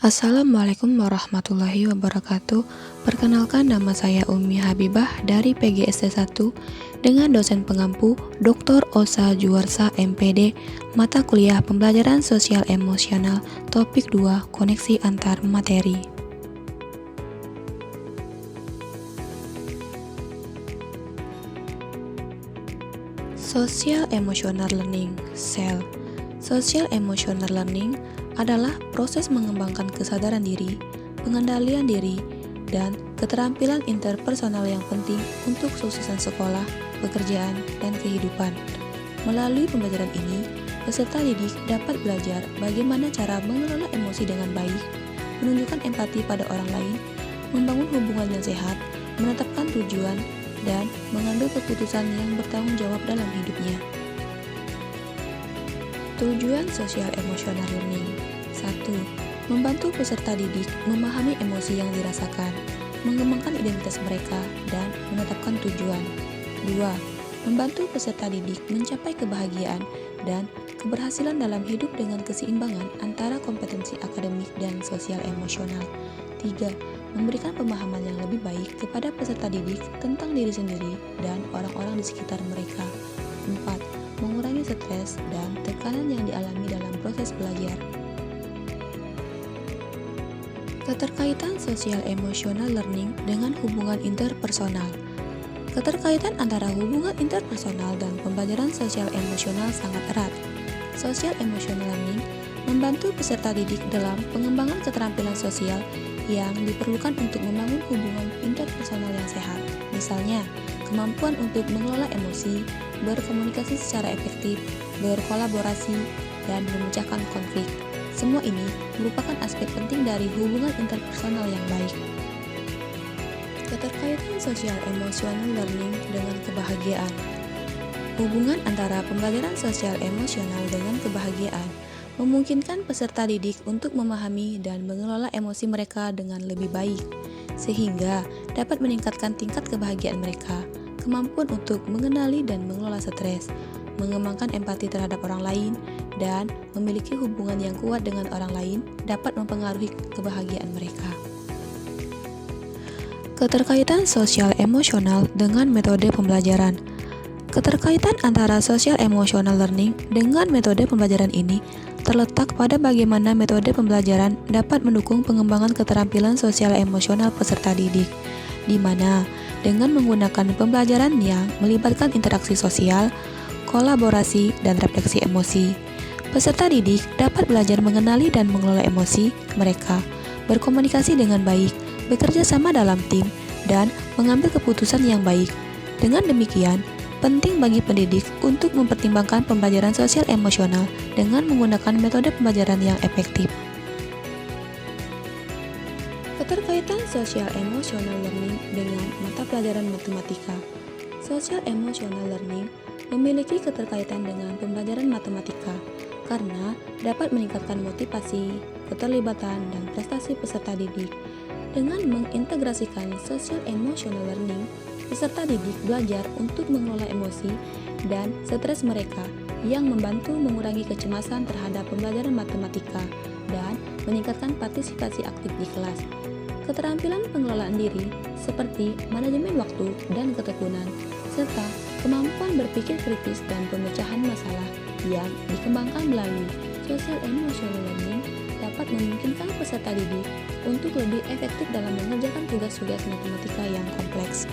Assalamualaikum warahmatullahi wabarakatuh. Perkenalkan, nama saya Umi Habibah dari PGSD 1 dengan dosen pengampu Dr. Osa Juwarsa MPD, mata kuliah Pembelajaran Sosial Emosional, topik 2, koneksi antar materi. Social Emotional Learning, SEL. Social Emotional Learning adalah proses mengembangkan kesadaran diri, pengendalian diri, dan keterampilan interpersonal yang penting untuk kesuksesan sekolah, pekerjaan, dan kehidupan. Melalui pembelajaran ini, peserta didik dapat belajar bagaimana cara mengelola emosi dengan baik, menunjukkan empati pada orang lain, membangun hubungan yang sehat, menetapkan tujuan, dan mengambil keputusan yang bertanggung jawab dalam hidupnya. Tujuan Social Emotional Learning. 1. Membantu peserta didik memahami emosi yang dirasakan, mengembangkan identitas mereka, dan menetapkan tujuan. 2. Membantu peserta didik mencapai kebahagiaan dan keberhasilan dalam hidup dengan keseimbangan antara kompetensi akademik dan sosial emosional. 3. Memberikan pemahaman yang lebih baik kepada peserta didik tentang diri sendiri dan orang-orang di sekitar mereka. 4. Mengurangi stres dan tekanan yang dialami dalam proses belajar. Keterkaitan Social Emotional Learning dengan hubungan interpersonal. Keterkaitan antara hubungan interpersonal dan pembelajaran sosial emosional sangat erat. Social Emotional Learning membantu peserta didik dalam pengembangan keterampilan sosial yang diperlukan untuk membangun hubungan interpersonal yang sehat. Misalnya, kemampuan untuk mengelola emosi, berkomunikasi secara efektif, berkolaborasi, dan memecahkan konflik. Semua ini merupakan aspek penting dari hubungan interpersonal yang baik. Keterkaitan Social Emotional Learning dengan kebahagiaan. Hubungan antara pembelajaran sosial emosional dengan kebahagiaan memungkinkan peserta didik untuk memahami dan mengelola emosi mereka dengan lebih baik, sehingga dapat meningkatkan tingkat kebahagiaan mereka, kemampuan untuk mengenali dan mengelola stres, mengembangkan empati terhadap orang lain, dan memiliki hubungan yang kuat dengan orang lain dapat mempengaruhi kebahagiaan mereka. Keterkaitan sosial emosional dengan metode pembelajaran. Keterkaitan antara social emotional learning dengan metode pembelajaran ini terletak pada bagaimana metode pembelajaran dapat mendukung pengembangan keterampilan sosial emosional peserta didik, di mana dengan menggunakan pembelajaran yang melibatkan interaksi sosial, kolaborasi, dan refleksi emosi, peserta didik dapat belajar mengenali dan mengelola emosi mereka, berkomunikasi dengan baik, bekerja sama dalam tim, dan mengambil keputusan yang baik. Dengan demikian, penting bagi pendidik untuk mempertimbangkan pembelajaran sosial emosional dengan menggunakan metode pembelajaran yang efektif. Keterkaitan Social Emotional Learning dengan mata pelajaran matematika. Social Emotional Learning memiliki keterkaitan dengan pembelajaran matematika karena dapat meningkatkan motivasi, keterlibatan, dan prestasi peserta didik. Dengan mengintegrasikan Social Emotional Learning, peserta didik belajar untuk mengelola emosi dan stres mereka yang membantu mengurangi kecemasan terhadap pembelajaran matematika dan meningkatkan partisipasi aktif di kelas. Keterampilan pengelolaan diri seperti manajemen waktu dan ketekunan, serta kemampuan berpikir kritis dan pemecahan masalah yang dikembangkan melalui Social Emotional Learning dapat memungkinkan peserta didik untuk lebih efektif dalam mengerjakan tugas-tugas matematika yang kompleks.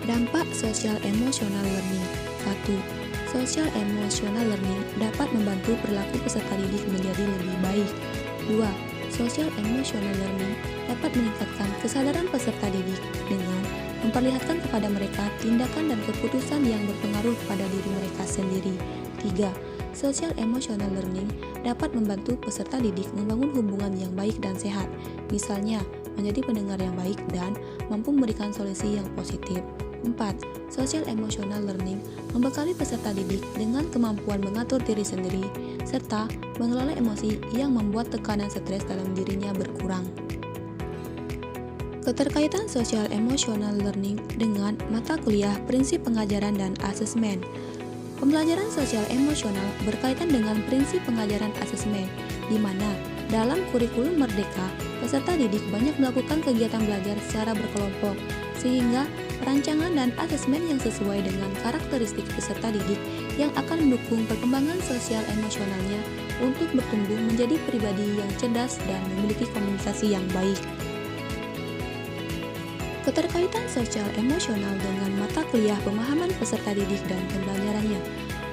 Dampak Social Emotional Learning. 1. Social Emotional Learning dapat membantu perilaku peserta didik menjadi lebih baik. 2. Social Emotional Learning dapat meningkatkan kesadaran peserta didik dengan memperlihatkan kepada mereka tindakan dan keputusan yang berpengaruh pada diri mereka sendiri. 3. Social Emotional Learning dapat membantu peserta didik membangun hubungan yang baik dan sehat, misalnya menjadi pendengar yang baik dan mampu memberikan solusi yang positif. 4. Social Emotional Learning membekali peserta didik dengan kemampuan mengatur diri sendiri, serta mengelola emosi yang membuat tekanan stres dalam dirinya berkurang. Keterkaitan Social Emotional Learning dengan mata kuliah prinsip pengajaran dan asesmen. Pembelajaran sosial emosional berkaitan dengan prinsip pengajaran asesmen, di mana Dalam kurikulum Merdeka, peserta didik banyak melakukan kegiatan belajar secara berkelompok, sehingga perancangan dan asesmen yang sesuai dengan karakteristik peserta didik yang akan mendukung perkembangan sosial emosionalnya untuk bertumbuh menjadi pribadi yang cerdas dan memiliki komunikasi yang baik. Keterkaitan sosial emosional dengan mata kuliah pemahaman peserta didik dan pembelajarannya.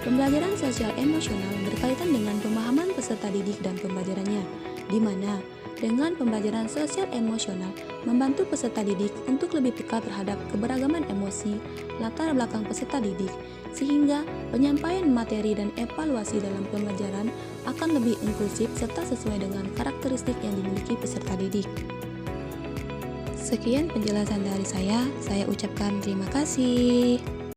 Pembelajaran sosial emosional berkaitan dengan pemahaman peserta didik dan pembelajarannya, di mana dengan pembelajaran sosial emosional membantu peserta didik untuk lebih peka terhadap keberagaman emosi, latar belakang peserta didik, sehingga penyampaian materi dan evaluasi dalam pembelajaran akan lebih inklusif serta sesuai dengan karakteristik yang dimiliki peserta didik. Sekian penjelasan dari saya ucapkan terima kasih.